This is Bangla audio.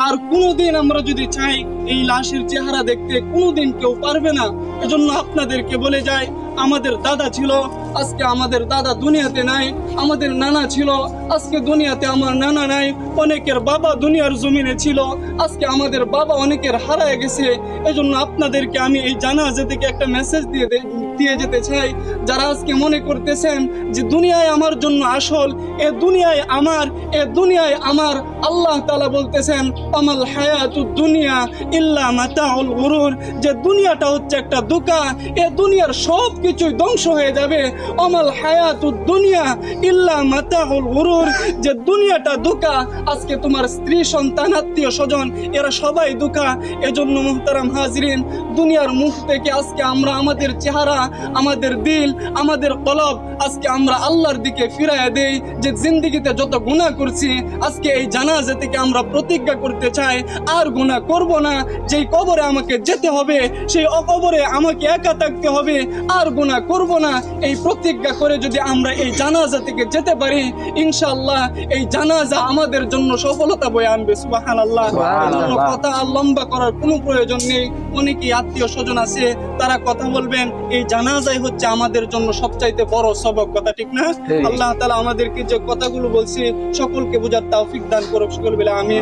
আর কোনোদিন আমরা যদি চাই এই লাশের চেহারা দেখতে, কোনোদিন কেউ পারবে না। এজন্য আপনাদেরকে বলে যাই, আমাদের দাদা ছিল, আজকে আমাদের দাদা দুনিয়াতে নাই। আমাদের নানা ছিল, আজকে দুনিয়াতে আমার নানা নাই। অনেকের বাবা দুনিয়ার জমিনে ছিল, আজকে আমাদের বাবা অনেকের হারায় গেছে। এজন্য আপনাদেরকে আমি এই জানাজা থেকে একটা মেসেজ দিয়ে যেতে চাই। যারা আজকে মনে করতেছেন যে দুনিয়ায় আমার জন্য আসল, এ দুনিয়ায় আমার, এ দুনিয়ায় আমার, আল্লাহ তাআলা বলতেছেন আমাল হায়াতুদ দুনিয়া ইল্লা মাতাউল গুরুর, যে দুনিয়াটা হচ্ছে একটা ধোঁকা, এ দুনিয়ার সব কিছুই ধ্বংস হয়ে যাবে। আমাল হায়াতুদ দুনিয়া ইল্লা মাতাউল গুরুর, যে দুনিয়াটা ধোঁকা। আজকে তোমার স্ত্রী, সন্তান, আত্মীয় স্বজন এরা সবাই ধোঁকা। এজন্য মুহতারাম হাজরিন, দুনিয়ার মুখ থেকে আজকে আমরা আমাদের চেহারা, আমাদের দিল, আমাদের কলব আজকে আমরা আল্লাহর দিকে ফিরাইয়া দেই। যে জিন্দেগিতে যত গুনাহ করছি, আজকে এই জানাজা থেকে আমরা প্রতিজ্ঞা করতে চাই আর গুনাহ করব না। যেই কবরে আমাকে যেতে হবে, সেই কবরে আমাকে একা থাকতে হবে, আর গুনাহ করব না। এই প্রতিজ্ঞা করে যদি আমরা এই জানাজা থেকে যেতে পারি, ইনশাআল্লাহ এই জানাজা আমাদের জন্য সফলতা বয়ে আনবে। সুবহানাল্লাহ। এজন্য কথা আর লম্বা করার কোনো প্রয়োজন নেই। অনেকেই আত্মীয় স্বজন আছে, তারা কথা বলবেন। এই জানাজাই হচ্ছে আমাদের জন্য সবচাইতে বড় সবক, কথা ঠিক না? আল্লাহ তাআলা আমাদেরকে যে কথাগুলো বলছি সকলকে বোঝার তৌফিক দান করুক। সকল বলে আমিন।